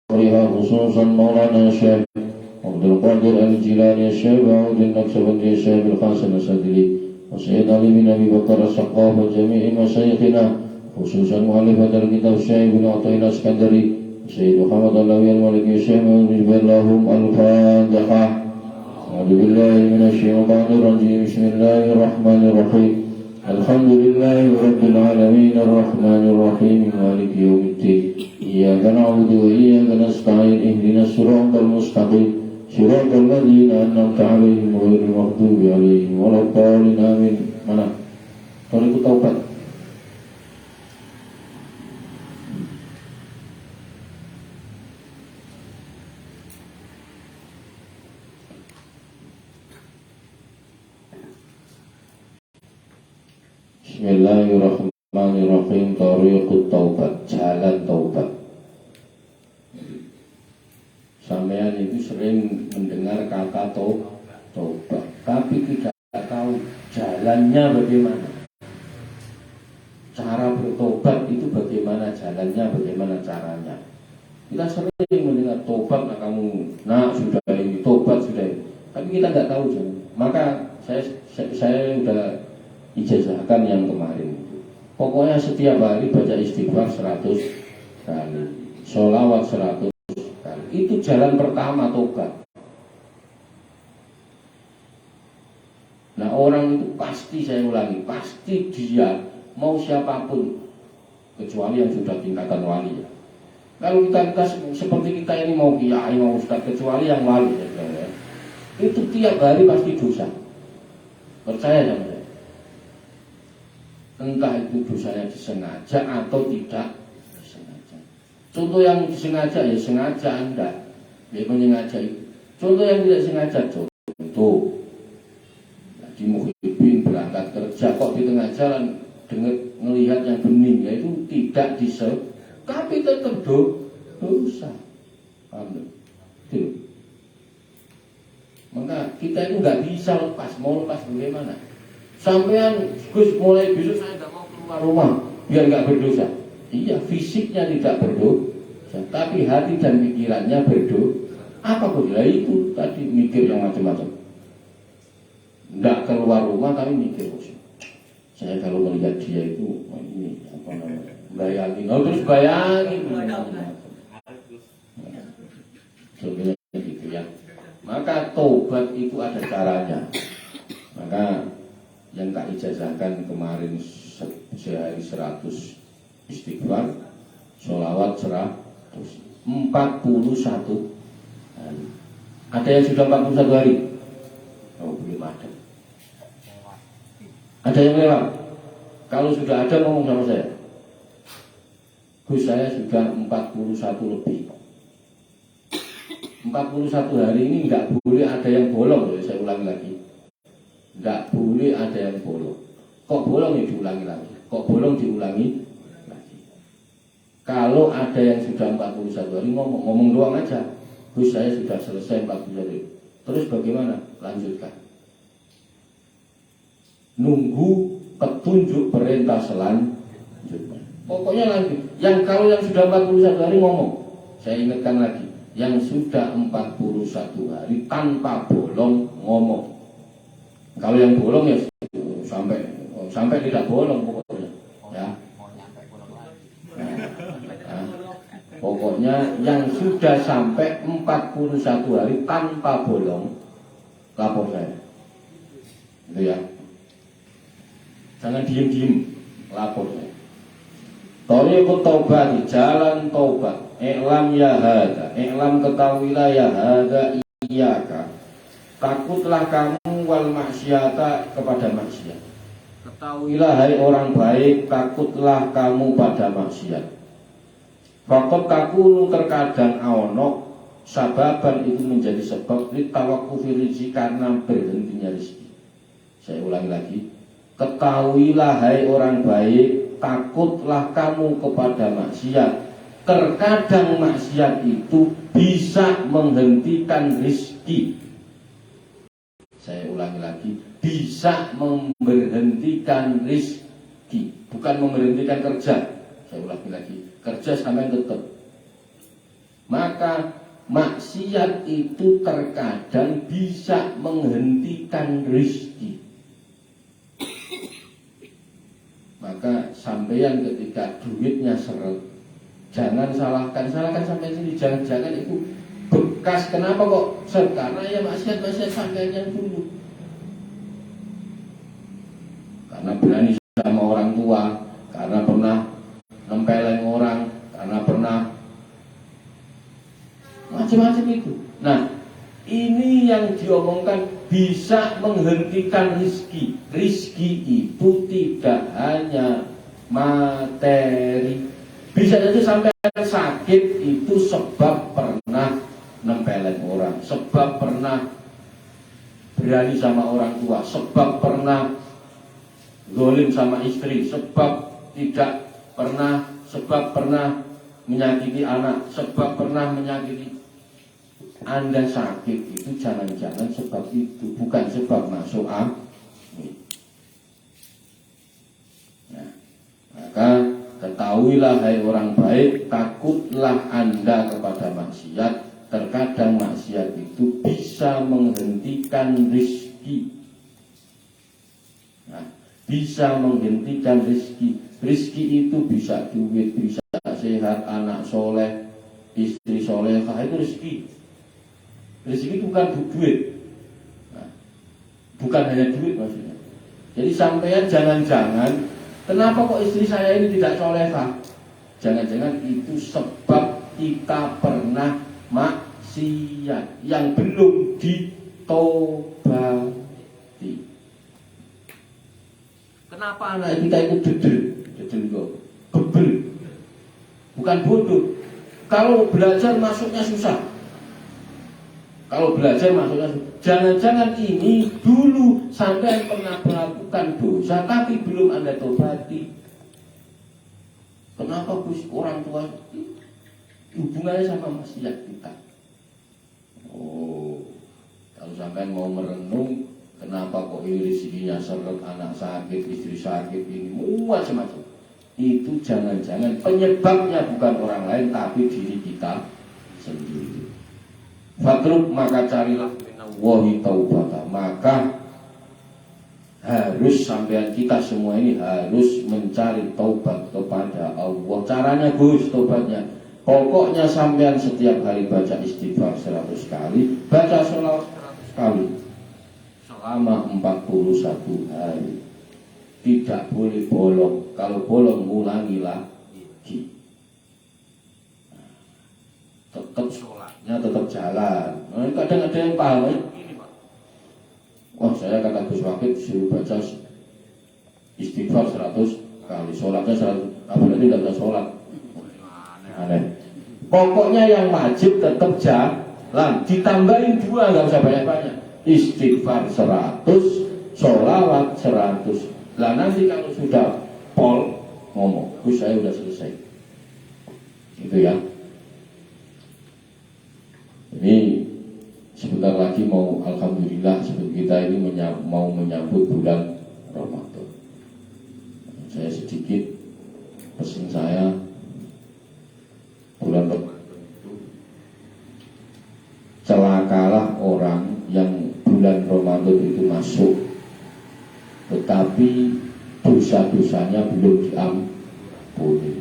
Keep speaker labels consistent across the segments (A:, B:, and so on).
A: وفقها خصوصا مولانا الشيخ عبد القادر الجيلاني الشيخ عود النقشبندي الشيخ القاسم السدلي وسيد علي بن ابي بكر السقاف وجميع مشايخنا خصوصا مؤلفة الكتاب الشيخ بن عطية الاسكندري سيد محمد النبي المالكي الشيخ من لهم الفاتحة. أعوذ بالله من الشيطان الرجيم. بسم الله الرحمن الرحيم. الحمد لله رب العالمين الرحمن الرحيم مالك يوم الدين. إياك نعبد وإياك نستعين. اهدنا الصراط المستقيم صراط الذين أنعمت عليهم غير المغضوب عليهم ولا الضالين آمين. Mana? Tarekat taubat. Bismillahirrahmanirrahim. Tarekat taubat, jalan taubat. Sampean itu sering mendengar kata taubat, tapi tidak tahu jalannya bagaimana. Cara bertobat itu bagaimana jalannya, bagaimana caranya. Kita sering mendengar tobat, kamu sudah ini tobat sudah ini. Tapi kita nggak tahu jalan. Maka saya sudah ijazahkan yang kemarin. Pokoknya setiap hari baca istighfar 100 kali, sholawat 100 kali. Itu jalan pertama tobat. Nah orang itu pasti, saya ulangi, pasti dia mau siapapun kecuali yang sudah tingkatan wali ya. Kalau kita seperti kita ini mau kiai, mau ustaz, kecuali yang wali ya, itu tiap hari pasti dosa. Percaya sama saya. Entah itu dosanya disengaja atau tidak disengaja. Contoh yang disengaja ya sengaja Anda, ya menyengaja itu. Contoh yang tidak sengaja, contoh di Muhyiddin berangkat kerja kok di tengah jalan dengar melihat yang bening, ya itu tidak disengaja, tapi tetap dosa. Paham? Itu. Maka kita itu nggak bisa lepas, mau lepas bagaimana? Sampean Gus mulai besok saya nggak mau keluar rumah biar nggak berdosa. Iya, fisiknya tidak berdosa, tapi hati dan pikirannya berdosa. Apa boleh itu tadi mikir yang macam-macam. Nggak keluar rumah tapi mikir, saya kalau melihat dia itu ini apa namanya, bayangin, terus bayangin. Sebenarnya gitu ya. Maka tobat itu ada caranya. Maka yang tak ijazahkan kemarin sehari 100 istighfar, sholawat 41 hari. Ada yang sudah 41 hari? Oh belum ada. Ada yang lewat? Kalau sudah ada ngomong sama saya. Gus, saya sudah 41 lebih. 41 hari ini nggak boleh ada yang bolong, ya, saya ulangi lagi. Nggak boleh ada yang bolong. Kok bolong ya diulangi lagi. Kok bolong diulangi lagi. Kalau ada yang sudah 41 hari ngomong doang aja. Gus, saya sudah selesai 41 hari. Terus bagaimana? Lanjutkan. Nunggu petunjuk perintah selanjutnya. Pokoknya lanjut. Kalau yang sudah 41 hari ngomong. Saya ingatkan lagi. Yang sudah 41 hari tanpa bolong ngomong. Kalau yang bolong ya sampai tidak bolong pokoknya. Ya. Pokoknya yang sudah sampai 41 hari tanpa bolong lapor saya. Itu ya. Jangan diem-diem, lapor saya. Thariqut taubat, jalan taubat. I'lam ya hada, i'lam ketahuilah ya hada iyyaka. Takutlah kamu wal maksiata kepada maksiat. Ketahuilah hai orang baik, takutlah kamu pada maksiat. Fakot takunu terkadang aono sababan itu menjadi sebab litawakkufi rizki karena berhentinya rizki. Saya ulangi lagi. Ketahuilah hai orang baik, takutlah kamu kepada maksiat. Terkadang maksiat itu bisa menghentikan rizki. Saya ulangi lagi, bisa memberhentikan rizki, bukan memberhentikan kerja. Saya ulangi lagi, kerja sampai tetap. Maka maksiat itu terkadang bisa menghentikan rezeki. Maka sampeyan ketika duitnya seret, jangan salahkan sampai sini. Jangan itu bekas. Kenapa kok seret? Karena ya maksiat sampeyan yang dulu. Karena berani sama orang tua, karena pernah nempeleng orang, karena pernah macam-macam itu. Nah, ini yang diomongkan bisa menghentikan rizki. Rizki itu tidak hanya materi. Bisa jadi sampai sakit itu sebab pernah nempeleng orang, sebab pernah berani sama orang tua, sebab pernah zalim sama istri, sebab pernah menyakiti anak, sebab pernah menyakiti. Anda sakit itu jangan-jangan sebab itu, bukan sebab masuk angin. Nah, maka ketahuilah hai orang baik, takutlah Anda kepada maksiat. Terkadang maksiat itu bisa menghentikan rezeki. Nah, bisa menghentikan rezeki. Rezeki itu bisa duit, bisa sehat, anak soleh, istri solehah, itu rezeki. Rezeki itu bukan duit. Nah, bukan hanya duit maksudnya. Jadi sampean jangan-jangan, kenapa kok istri saya ini tidak solehah? Jangan-jangan itu sebab kita pernah maksiat yang belum ditobati. Kenapa anak kita itu dedel kok, gebel, bukan bodoh. Kalau belajar masuknya susah. Kalau belajar masuknya susah. Jangan-jangan ini dulu sampai pernah melakukan dosa tapi belum Anda tobati. Kenapa orang tua hubungannya sama maksiat kita? Oh, kalau sampai mau merenung, kenapa kok ini rezekinya seret, anak sakit, istri sakit, ini macam-macam. Itu jangan-jangan penyebabnya bukan orang lain tapi diri kita sendiri. Fatruk, maka carilah minallahi taubata. Maka harus sampean kita semua ini harus mencari taubat kepada Allah. Caranya Gus taubatnya, pokoknya sampean setiap hari baca istighfar 100 kali, baca sholawat 100 kali selama 41 hari. Tidak boleh bolong. Kalau bolong ulangilah lagi. Tetap sholatnya tetap jalan. Nah, kadang ada yang paham ini, Pak. Wah, saya kata Gus Wakid suruh baca istighfar 100 kali, sholatnya 100. Apalagi tidak bisa sholat. Aneh. Pokoknya yang wajib tetap jalan. Ditambahin 2, nggak usah banyak-banyak. Istighfar 100, sholawat 100. Lah nanti kalau sudah pol ngomong, Gus saya sudah selesai. Gitu ya. Ini sebentar lagi mau alhamdulillah seperti kita ini mau menyambut bulan Ramadan. Saya sedikit pesan saya, bulan Ramadan itu celakalah orang yang bulan Ramadan itu masuk tetapi dosa-dosanya belum diampuni.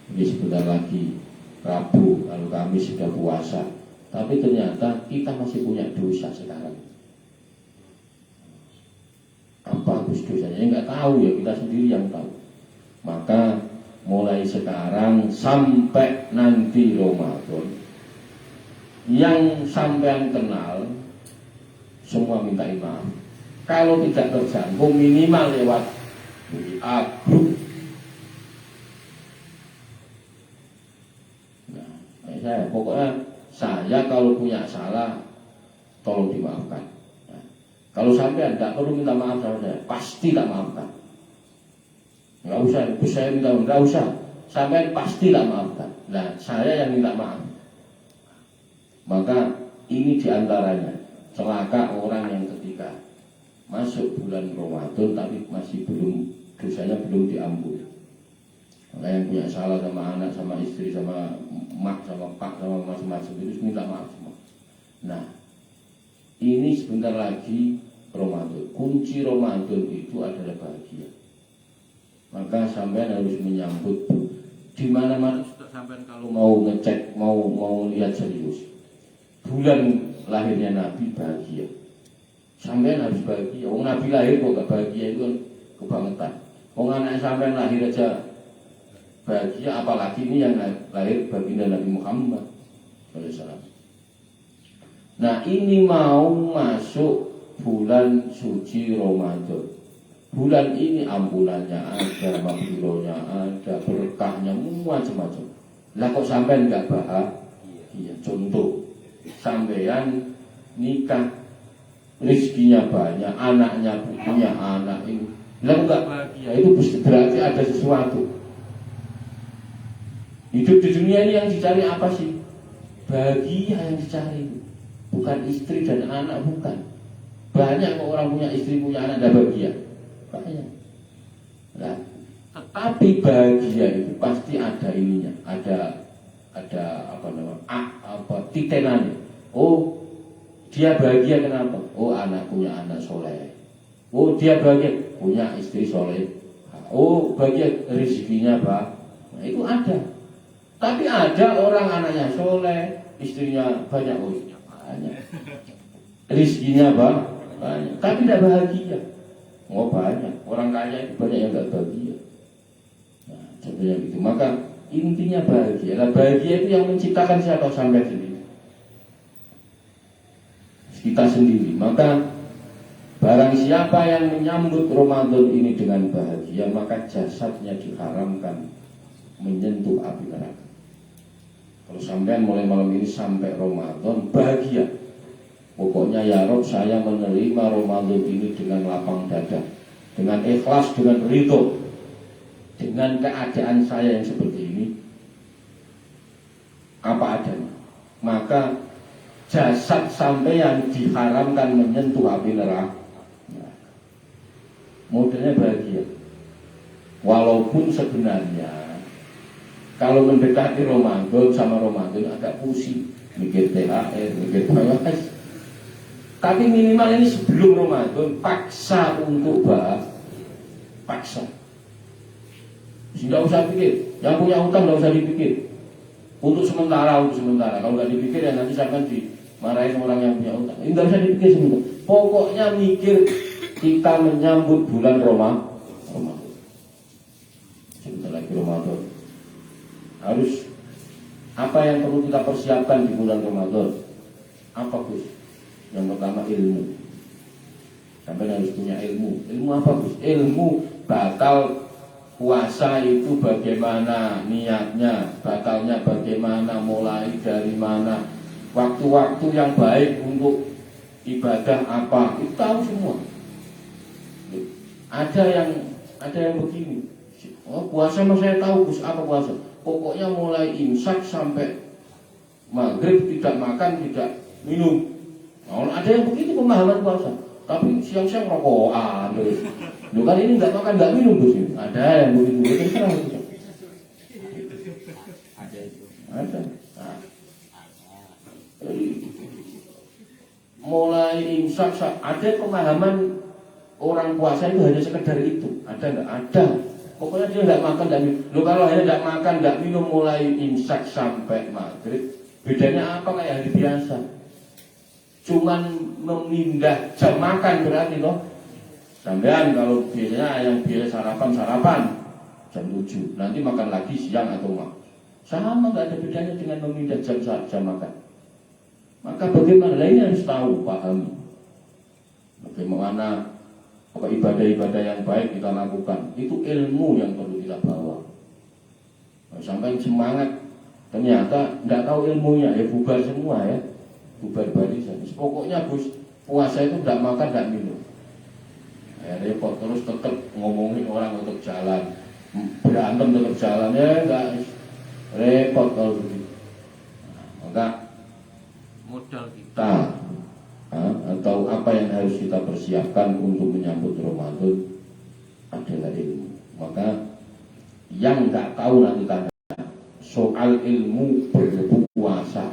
A: Ini sebentar lagi Rabu, lalu Kamis sudah puasa, tapi ternyata kita masih punya dosa sekarang. Apa dosanya? Ya nggak tahu ya, kita sendiri yang tahu. Maka mulai sekarang sampai nanti Ramadan, yang sampean kenal semua minta maaf. Kalau tidak terjangkau minimal lewat WA grup. Nah, pokoknya saya kalau punya salah tolong dimaafkan. Nah, kalau sampai tidak perlu minta maaf sama saya, pasti tak maafkan. Nggak usah, saya minta maaf, nggak usah. Sampai pasti tak maafkan. Nah, saya yang minta maaf. Maka ini diantaranya celaka orang yang ketika masuk bulan Ramadan tapi masih dosanya belum diampuni. Maka yang punya salah sama anak, sama istri, sama mak, sama pak, sama macam-macam itu minta maaf semua. Nah, ini sebentar lagi Ramadan. Kunci Ramadan itu adalah bahagia. Maka sampean harus menyambut di mana-mana. Sampean kalau mau ngecek, mau lihat serius, bulan lahirnya Nabi bahagia. Sampean harus bahagia. Wong Nabi lahir kok gak bahagia itu kan kebangetan. Wong anak sampean lahir aja bahagia, apalagi ini yang lahir baginda Nabi Muhammad SAW. Nah, ini mau masuk bulan suci Ramadan. Bulan ini ampunannya ada, maghfirahnya ada, berkahnya macam-macam. Lah kok sampean enggak bahagia? Contoh, sampean nikah, rezekinya banyak, anaknya punya anak ini. Lah enggak bahagia, itu berarti ada sesuatu. Hidup di dunia ini yang dicari apa sih? Bahagia yang dicari, bukan istri dan anak, bukan. Banyak kok orang punya istri, punya anak, tidak bahagia. Banyak. Nah, tetapi bahagia itu pasti ada ininya, ada apa namanya, titenannya. Oh, dia bahagia kenapa? Oh, anak punya anak soleh. Oh, dia bahagia punya istri soleh. Oh, bahagia rezekinya Pak. Nah, itu ada. Tapi ada orang anaknya soleh, istrinya banyak, oh banyak, rezekinya banyak, tapi tidak bahagia. Oh banyak, orang kaya itu banyak yang tidak bahagia. Nah, contohnya gitu. Maka intinya bahagia. Nah, bahagia itu yang menciptakan siapa? Sampai sendiri. Kita sendiri. Maka barang siapa yang menyambut Ramadan ini dengan bahagia, maka jasadnya diharamkan menyentuh api neraka. Kalau sampean mulai malam ini sampai Ramadan bahagia, pokoknya ya Rob, saya menerima Ramadan ini dengan lapang dada, dengan ikhlas, dengan ridho, dengan keadaan saya yang seperti ini, apa adanya. Maka jasad sampean diharamkan menyentuh api neraka. Modelnya bahagia. Walaupun sebenarnya kalau mendekati Ramadan sama Ramadan agak pusing, mikir THR, mikir PWS. Tapi minimal ini sebelum Ramadan paksa untuk paksa. Tidak usah pikir, yang punya utang tidak usah dipikir. Untuk sementara. Kalau nggak dipikir ya nanti akan dimarahin orang yang punya utang. Ini nggak usah dipikir sebentar. Pokoknya mikir kita menyambut bulan Ramadan. Sebentar lagi Ramadan. Harus apa yang perlu kita persiapkan di bulan Ramadan? Apa Gus? Yang pertama ilmu. Sampai harus punya ilmu. Ilmu apa Gus? Ilmu batal puasa itu bagaimana niatnya, batalnya bagaimana, mulai dari mana, waktu-waktu yang baik untuk ibadah apa, itu tahu semua. Ada yang begini. Oh, puasa mah saya tahu Gus, apa puasa? Pokoknya mulai imsak sampai maghrib tidak makan, tidak minum. Nah, ada yang begitu pemahaman puasa. Tapi siang-siang rokokan terus. Loh kan ini nggak makan, nggak minum Gus. Ada yang begitu. Ada. Nah. Mulai imsak, ada pemahaman orang puasa itu hanya sekedar itu. Ada nggak? Ada. Pokoknya dia tidak makan dan minum. Loh kalau hanya tidak makan, tidak minum mulai imsak sampai maghrib, bedanya apa kayak hari biasa? Cuman memindah jam makan berarti loh. Sampean kalau biasanya yang biasa sarapan jam 7, nanti makan lagi siang atau malam. Sama, nggak ada bedanya dengan memindah jam makan. Maka bagaimana? Ini harus tahu, pahami. Bagaimana apa ibadah-ibadah yang baik kita lakukan, itu ilmu yang perlu kita bawa. Sampai semangat, ternyata nggak tahu ilmunya, ya bubar semua ya, bubar barisan. Pokoknya Gus, puasa itu nggak makan, nggak minum. Ya repot, terus tetap ngomongin orang untuk jalan, berantem tetap jalan, ya nggak repot kalau begitu. Nah, maka modal kita atau apa yang harus kita persiapkan untuk menyambut Ramadan adalah ilmu. Maka yang nggak tahu nanti tanya soal ilmu berpuasa.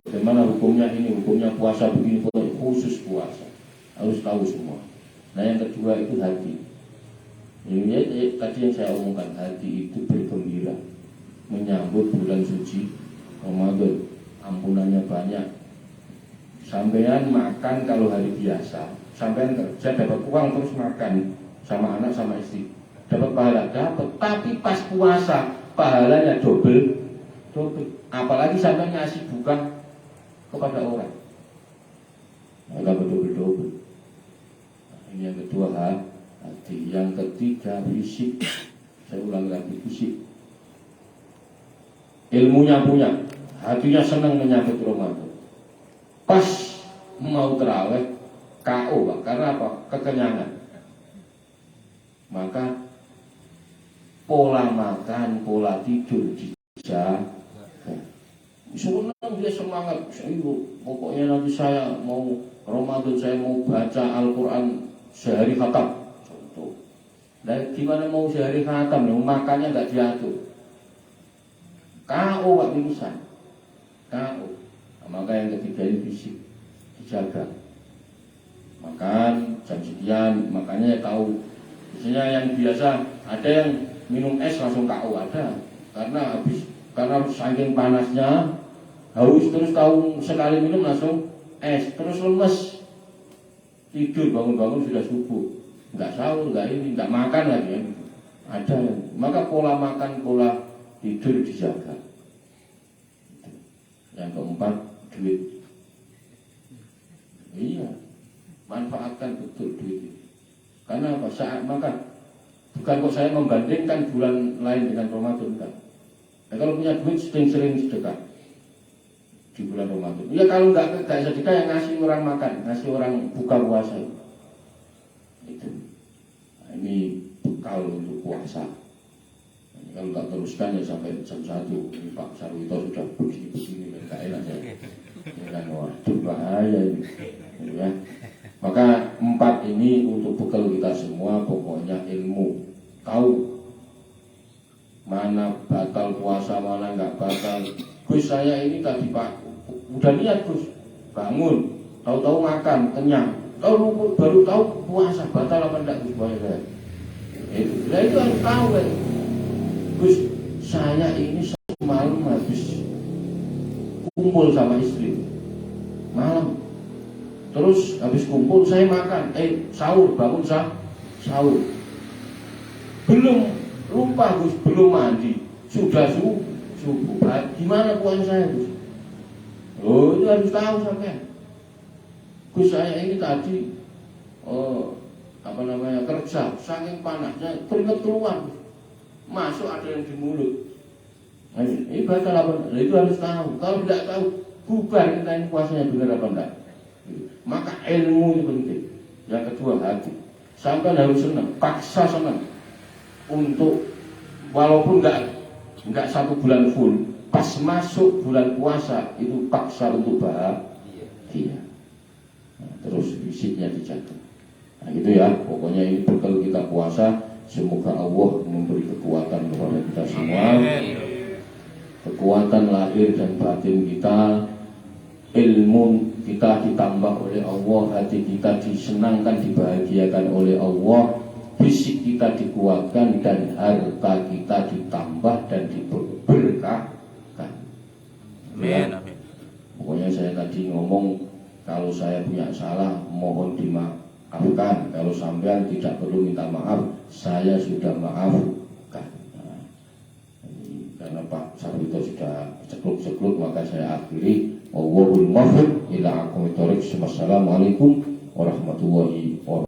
A: Bagaimana hukumnya ini, hukumnya puasa begini, khusus puasa harus tahu semua. Nah yang kedua itu hati. Ini tadi yang saya omongkan, hati itu bergembira menyambut bulan suci Ramadan, ampunannya banyak. Sampean makan kalau hari biasa, sampean kerja dapat uang terus makan sama anak sama istri, dapat pahala, dapat. Tapi pas puasa pahalanya double. Apalagi sampean ngasih buka kepada orang, maka double. Ini yang kedua hati. Yang ketiga fisik. Saya ulang lagi, fisik. Ilmunya punya, hatinya senang menyambut Ramadan. Pas mau terawih KO Pak, karena apa? Kekenyangan. Maka pola makan, pola tidur dijaga. Senang dia semangat. Pokoknya nanti saya mau Ramadan, saya mau baca Al-Quran sehari khatam. Contoh. Nah, gimana mau sehari khatam? Makannya nggak diatur. KO Pak pingsan. KO. Nah, maka yang ketiga ini fisik dijaga. Makan jam sekian, makanya tahu. Biasanya yang biasa ada yang minum es langsung KO ada. Karena saking panasnya haus, terus tahu sekali minum langsung es, terus lemes. Tidur bangun-bangun sudah subuh, nggak sahur, nggak makan lagi ya. Ada yang, maka pola makan, pola tidur dijaga. Yang keempat, duit. Iya, manfaatkan betul duit itu. Karena apa? Saat makan, bukan kok saya membandingkan bulan lain dengan Ramadan, enggak. Nah, kalau punya duit sering-sering sedekah di bulan Ramadan. Ya kalau enggak sedekah yang ngasih orang makan, ngasih orang buka puasa itu. Nah, ini bekal untuk puasa. Nah, kalau enggak teruskan ya sampai jam 1. Ini Pak Sarwito sudah begini-begini, enggak enak ya. Ya kan, waduh bahaya ini. Ya. Maka 4 ini untuk bekal kita semua, pokoknya ilmu, tahu mana batal puasa, mana enggak batal. Gus saya ini tadi Pak, udah niat Gus, bangun, tahu-tahu makan, kenyang, baru tahu puasa batal apa enggak Gus puasa saya. Itu harus tahu kan. Gus saya ini semalam habis kumpul sama istri malam, terus habis kumpul saya makan, sahur, bangun sahur, belum lupa Gus, belum mandi, sudah subuh. Gimana puasa saya Gus? Oh itu harus tahu sampai. Gus saya ini tadi kerja, saking panasnya keringat keluar, masuk ada yang di mulut. Ini batal apa? Itu harus tahu. Kalau tidak tahu, bubar kita ini puasanya benar apa enggak. Maka ilmu itu penting. Yang kedua hati. Sampai harus senang, paksa senang untuk walaupun enggak 1 bulan full, pas masuk bulan puasa itu paksa untuk bahagia. Nah, terus fisiknya dijaga. Nah itu ya, pokoknya ini bekal kita puasa. Semoga Allah memberi kekuatan kepada kita semua. Kekuatan lahir dan batin kita, ilmu kita ditambah oleh Allah, hati kita disenangkan, dibahagiakan oleh Allah, fisik kita dikuatkan, dan harta kita ditambah dan diberkahkan. Ya. Pokoknya saya tadi ngomong, kalau saya punya salah mohon dimaafkan. Kalau sampean tidak perlu minta maaf, saya sudah maafkan. Karena Pak Sarwito sudah cekluk-cekluk, maka saya akhiri. Wallahul muwaffiq ila aqwamit thoriq. Wassalamualaikum warahmatullahi wabarakatuh.